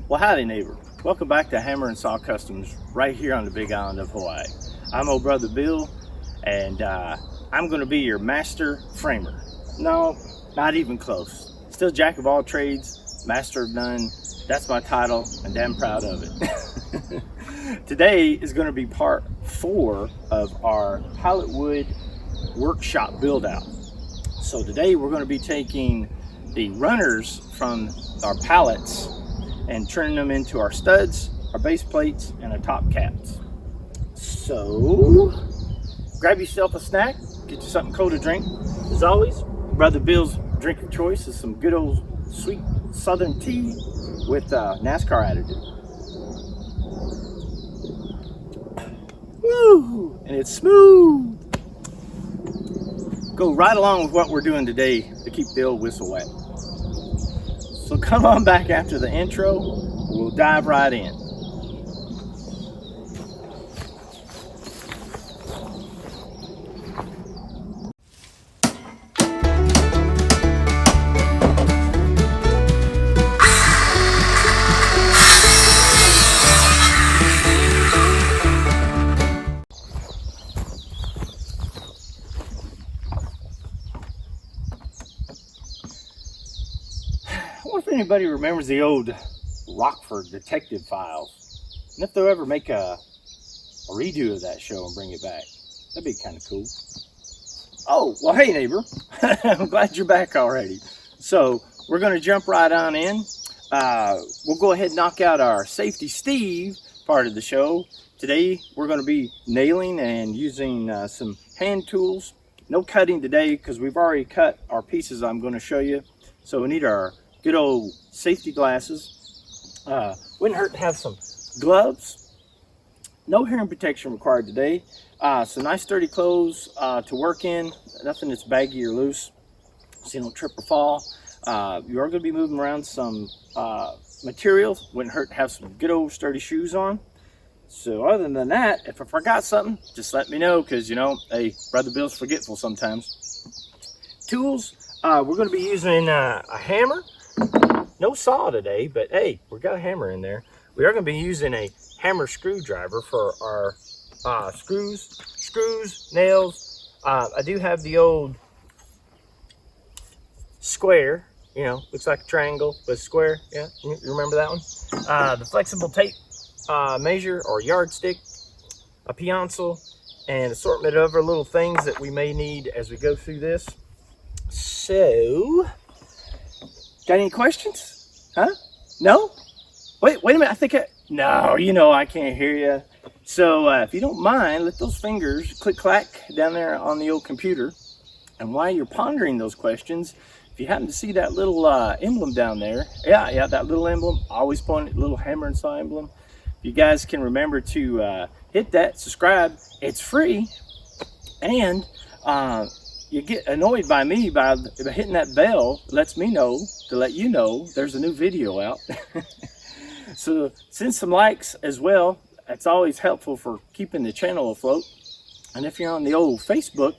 Well, howdy neighbor. Welcome back to Hammer and Saw Customs right here on the Big Island of Hawaii. I'm old brother Bill, and I'm going to be your master framer. No, not even close. Still jack of all trades, master of none. That's my title, and damn proud of it. Today is going to be part 4 of our pallet wood workshop build out. So today we're going to be taking the runners from our pallets and turning them into our studs, our base plates, and our top caps. So grab yourself a snack, get you something cold to drink. As always, Brother Bill's drink of choice is some good old sweet southern tea with NASCAR additive. Woo! And it's smooth. Go right along with what we're doing today to keep the old whistle wet. So come on back after the intro, we'll dive right in. I wonder if anybody remembers the old Rockford detective files, and if they'll ever make a redo of that show and bring it back. That'd be kind of cool. Oh, well, hey neighbor, I'm glad you're back already. So we're going to jump right on in. We'll go ahead and knock out our Safety Steve part of the show. Today we're going to be nailing and using some hand tools. No cutting today because we've already cut our pieces I'm going to show you. So we need our good old safety glasses. Wouldn't hurt to have some gloves. No hearing protection required today. Some nice sturdy clothes to work in. Nothing that's baggy or loose so you don't trip or fall. You are going to be moving around some materials. Wouldn't hurt to have some good old sturdy shoes on. So other than that, if I forgot something, just let me know, because you know, hey, Brother Bill's forgetful sometimes. Tools, we're going to be using a hammer. No saw today, but hey, we got a hammer in there. We are going to be using a hammer screwdriver for our screws, nails. I do have the old square, you know, looks like a triangle, but square. Yeah, you remember that one? The flexible tape measure or yardstick, a pencil, and assortment of other little things that we may need as we go through this. So, got any questions? Huh? No? Wait a minute. I think no, you know I can't hear you. So if you don't mind, let those fingers click clack down there on the old computer. And while you're pondering those questions, if you happen to see that little emblem down there, yeah, that little emblem, always point at little hammer and saw emblem. If you guys can remember to hit that, subscribe. It's free, and you get annoyed by me by hitting that bell. It lets me know to let you know there's a new video out. So send some likes as well. That's always helpful for keeping the channel afloat. And if you're on the old Facebook,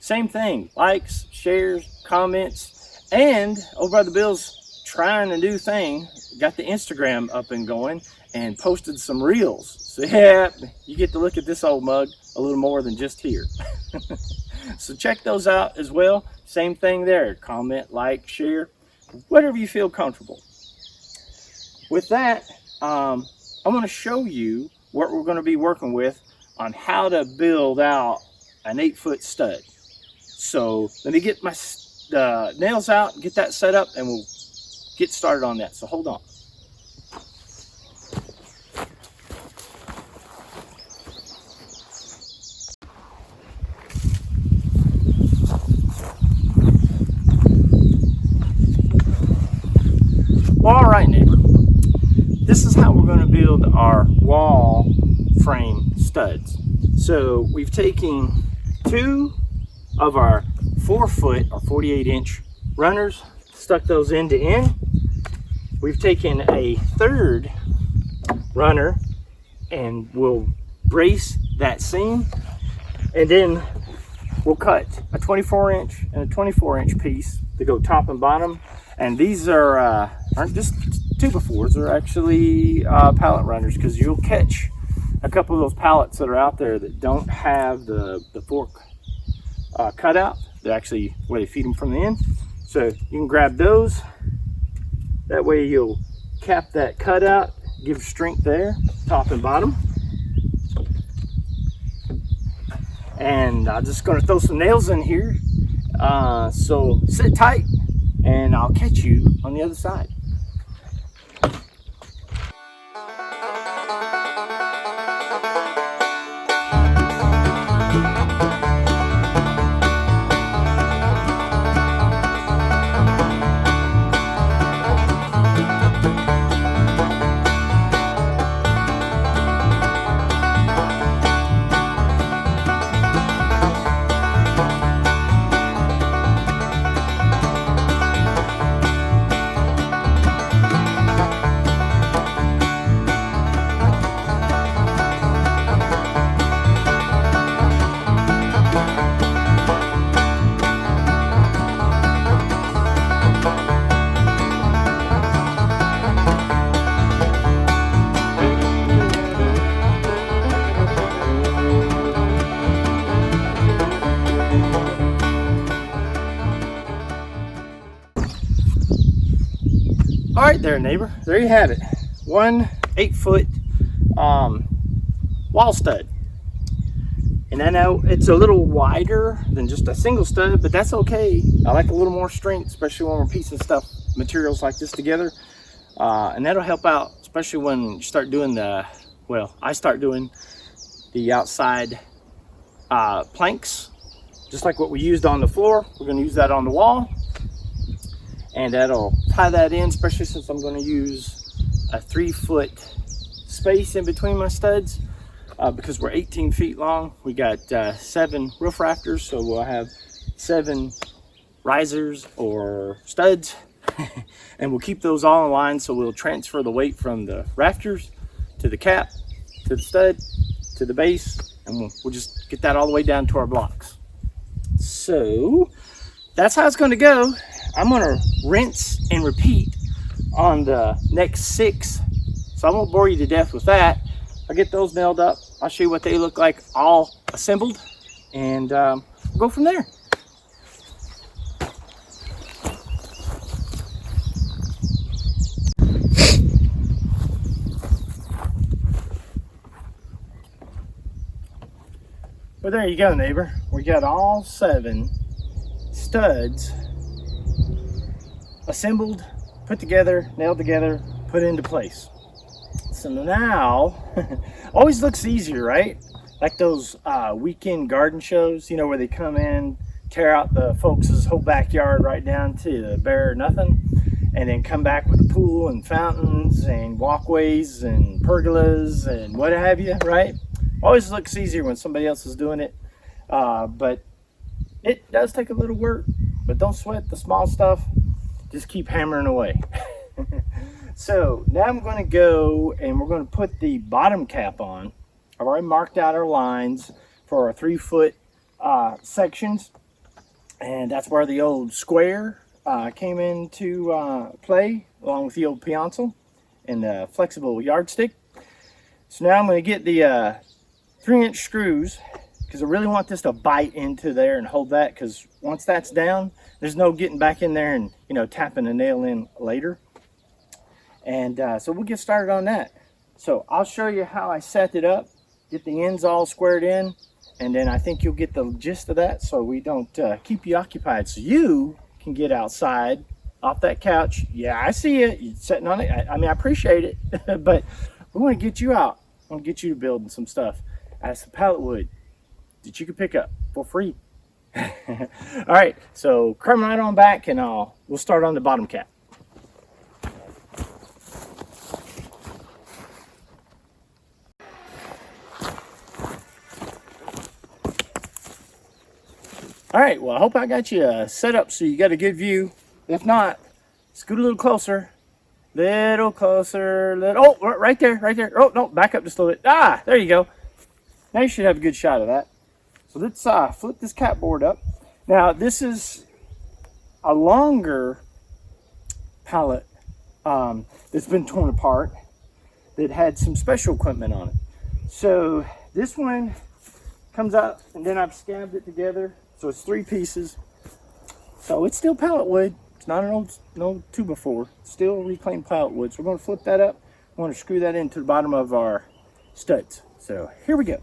same thing. Likes, shares, comments. And old Brother Bill's trying a new thing. Got the Instagram up and going and posted some reels. So yeah, you get to look at this old mug a little more than just here. So check those out as well. Same thing there. Comment, like, share, whatever you feel comfortable. With that, I'm going to show you what we're going to be working with on how to build out an 8-foot stud. So let me get my nails out, get that set up, and we'll get started on that. So hold on. All right, neighbor, this is how we're going to build our wall frame studs. So we've taken 2 of our 4-foot or 48-inch runners, stuck those end to end. We've taken a 3rd runner and we'll brace that seam, and then we'll cut a 24-inch and a 24-inch piece to go top and bottom. And these are aren't just 2x4s, they're actually pallet runners, because you'll catch a couple of those pallets that are out there that don't have the fork cut out. They're actually where they feed them from the end. So you can grab those. That way you'll cap that cutout, give strength there, top and bottom. And I'm just going to throw some nails in here. So sit tight and I'll catch you on the other side. All right there, neighbor, there you have it. One 8-foot wall stud. And I know it's a little wider than just a single stud, but that's okay. I like a little more strength, especially when we're piecing materials like this together. And that'll help out, especially when you start doing I start doing the outside planks, just like what we used on the floor. We're gonna use that on the wall. And that'll tie that in, especially since I'm going to use a 3-foot space in between my studs, because we're 18 feet long. We got 7 roof rafters, so we'll have 7 risers or studs, and we'll keep those all in line. So we'll transfer the weight from the rafters to the cap, to the stud, to the base, and we'll just get that all the way down to our blocks. So that's how it's going to go. I'm going to rinse and repeat on the next 6, so I won't bore you to death with that. I'll get those nailed up. I'll show you what they look like all assembled, and we'll go from there. Well, there you go, neighbor. We got all 7 studs assembled, put together, nailed together, put into place. So now, always looks easier, right? Like those weekend garden shows, you know, where they come in, tear out the folks' whole backyard right down to the bare nothing, and then come back with a pool and fountains and walkways and pergolas and what have you, right? Always looks easier when somebody else is doing it, but it does take a little work. But don't sweat the small stuff. Just keep hammering away. So now I'm going to go and we're going to put the bottom cap on. I've already marked out our lines for our 3-foot sections, and that's where the old square came into play, along with the old pencil and the flexible yardstick. So now I'm going to get the 3-inch screws, because I really want this to bite into there and hold that, because once that's down, there's no getting back in there and, you know, tapping a nail in later. And so we'll get started on that. So I'll show you how I set it up, get the ends all squared in, and then I think you'll get the gist of that, so we don't keep you occupied, so you can get outside off that couch. Yeah, I see it. You're sitting on it. I mean, I appreciate it, but we want to get you out. I want to get you to building some stuff out of some pallet wood that you can pick up for free. All right, so come right on back and we'll start on the bottom cap. All right, well, I hope I got you set up so you got a good view. If not, scoot a little closer. Little closer. Oh, right there, right there. Oh, no, back up just a little bit. Ah, there you go. Now you should have a good shot of that. So let's flip this cap board up. Now, this is a longer pallet that's been torn apart that had some special equipment on it. So this one comes out, and then I've scabbed it together, so it's 3 pieces. So it's still pallet wood. It's not an old 2x4. Still reclaimed pallet wood. So we're going to flip that up. We're going to screw that into the bottom of our studs. So here we go.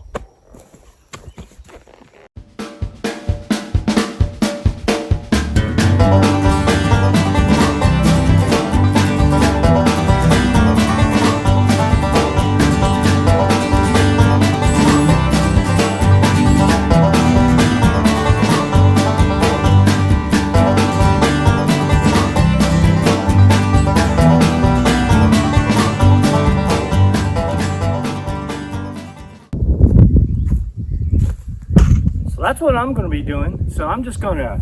That's what I'm going to be doing. So I'm just going to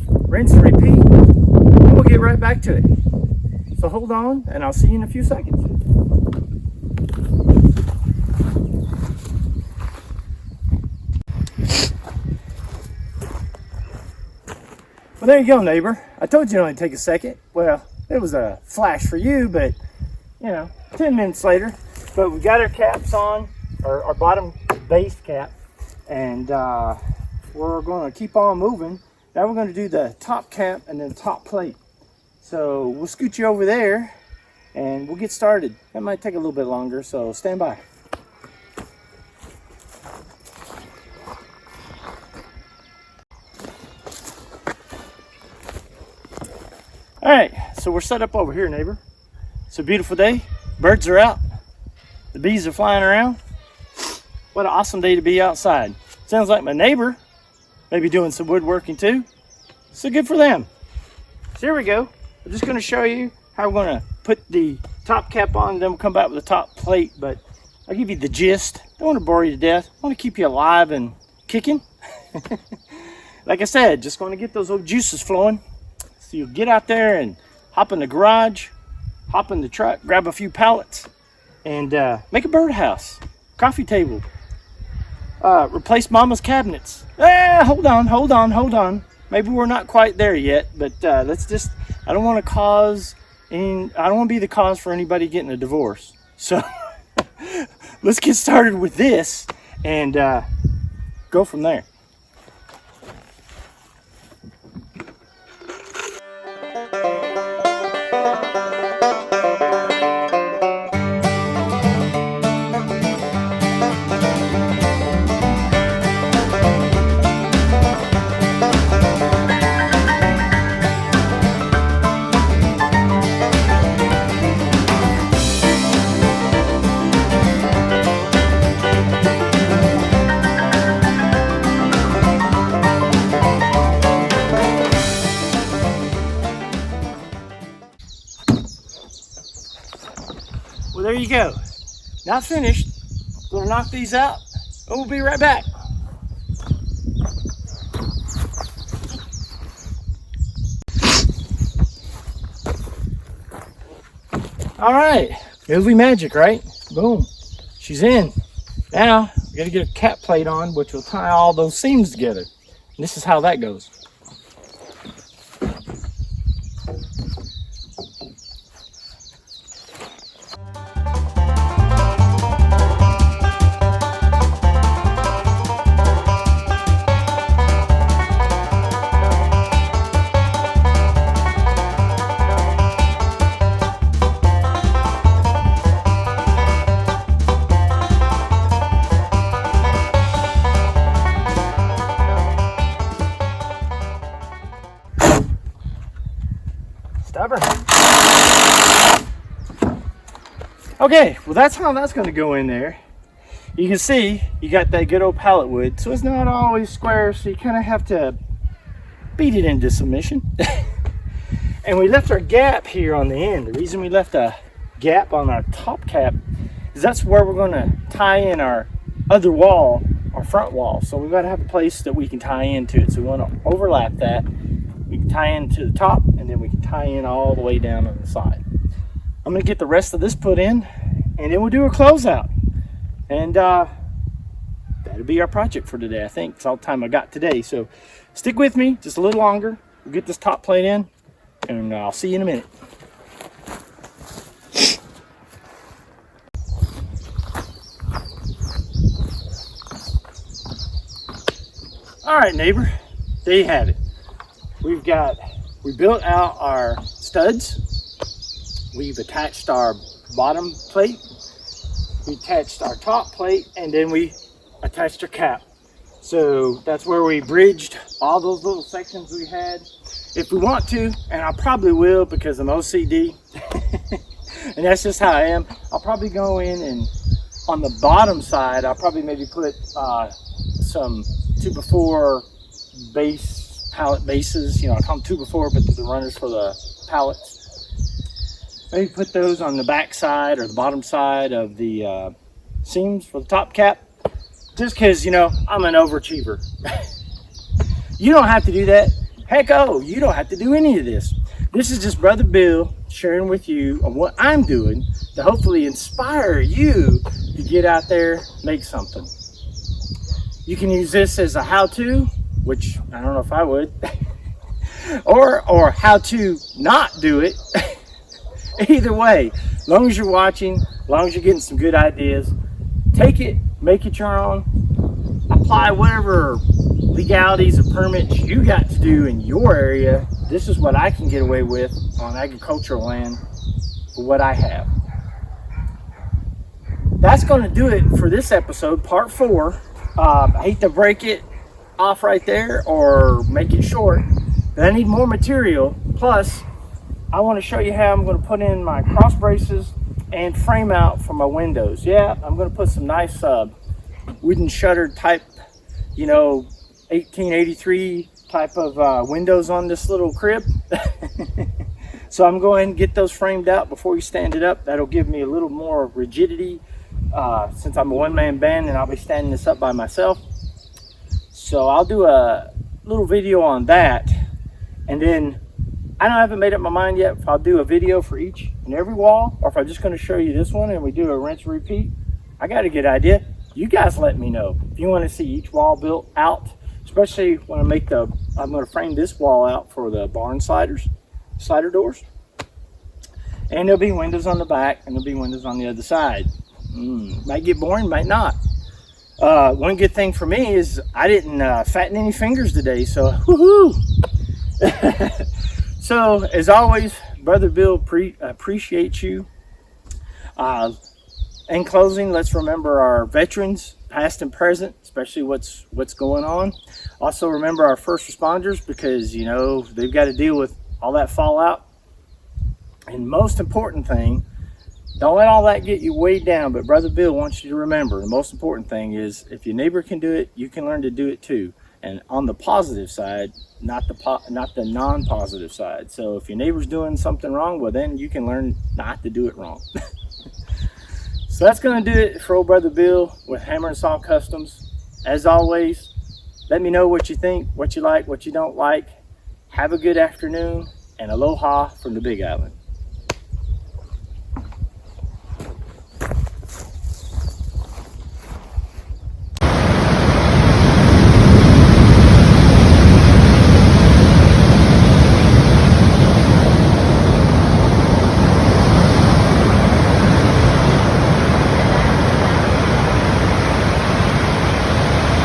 rinse and repeat, and we'll get right back to it. So hold on, and I'll see you in a few seconds. Well, there you go, neighbor. I told you it'd only take a second. Well, it was a flash for you, but you know, 10 minutes later. But we got our caps on, our bottom base cap, and we're going to keep on moving. Now we're going to do the top cap and then top plate. So we'll scoot you over there and we'll get started. That might take a little bit longer, so stand by. All right, so we're set up over here, neighbor. It's a beautiful day. Birds are out. The bees are flying around. What an awesome day to be outside. Sounds like my neighbor may be doing some woodworking too. So good for them. So here we go. I'm just going to show you how we're going to put the top cap on, then we'll come back with the top plate, but I'll give you the gist. Don't want to bore you to death. I want to keep you alive and kicking. Like I said, just going to get those old juices flowing. So you'll get out there and hop in the garage, hop in the truck, grab a few pallets, and make a birdhouse, coffee table, replace mama's cabinets. Hold on. Maybe we're not quite there yet, but let's just, I don't want to be the cause for anybody getting a divorce. So let's get started with this and go from there. Well, there you go. Not finished. Gonna knock these out and we'll be right back. All right, movie magic, right? Boom, she's in. Now we gotta get a cap plate on, which will tie all those seams together. And this is how that goes. Stubborn. Okay, well that's how that's going to go in there. You can see you got that good old pallet wood, so it's not always square, so you kind of have to beat it into submission. And we left our gap here on the end. The reason we left a gap on our top cap is that's where we're going to tie in our other wall, our front wall. So we've got to have a place that we can tie into it. So we want to overlap that. We can tie into the top, and then we can tie in all the way down on the side. I'm going to get the rest of this put in, and then we'll do a closeout. And that'll be our project for today, I think. It's all the time I got today. So stick with me just a little longer. We'll get this top plate in, and I'll see you in a minute. All right, neighbor, there you have it. We built out our studs. We've attached our bottom plate. We attached our top plate, and then we attached our cap. So that's where we bridged all those little sections we had. If we want to, and I probably will because I'm OCD, and that's just how I am, I'll probably go in and on the bottom side, I'll probably maybe put some 2x4 base, pallet bases. You know, I call them 2x4, but they're the runners for the pallets. Maybe put those on the back side or the bottom side of the seams for the top cap. Just because, you know, I'm an overachiever. You don't have to do that. Heck, you don't have to do any of this. This is just Brother Bill sharing with you on what I'm doing to hopefully inspire you to get out there, make something. You can use this as a how-to, which I don't know if I would, or how to not do it. Either way, as long as you're watching, as long as you're getting some good ideas, take it, make it your own, apply whatever legalities or permits you got to do in your area. This is what I can get away with on agricultural land for what I have. That's going to do it for this episode, part 4. I hate to break it off right there or make it short, but I need more material. Plus, I want to show you how I'm going to put in my cross braces and frame out for my windows. Yeah, I'm going to put some nice wooden shutter type, you know, 1883 type of windows on this little crib. So I'm going to get those framed out before you stand it up. That'll give me a little more rigidity since I'm a one-man band and I'll be standing this up by myself. So I'll do a little video on that, and then I haven't made up my mind yet if I'll do a video for each and every wall, or if I'm just going to show you this one and we do a rinse repeat. I got a good idea. You guys let me know if you want to see each wall built out, especially when I'm going to frame this wall out for the barn slider doors. And there'll be windows on the back and there'll be windows on the other side. Might get boring, might not. One good thing for me is I didn't fatten any fingers today, so woohoo! So as always, Brother Bill appreciates you. In closing, let's remember our veterans, past and present, especially what's going on. Also remember our first responders, because you know they've got to deal with all that fallout. And most important thing, don't let all that get you weighed down. But Brother Bill wants you to remember the most important thing is if your neighbor can do it, you can learn to do it too. And on the positive side, not the non-positive side. So if your neighbor's doing something wrong, well then you can learn not to do it wrong. So that's going to do it for old Brother Bill with Hammer and Saw Customs. As always, let me know what you think, what you like, what you don't like. Have a good afternoon, and aloha from the Big Island.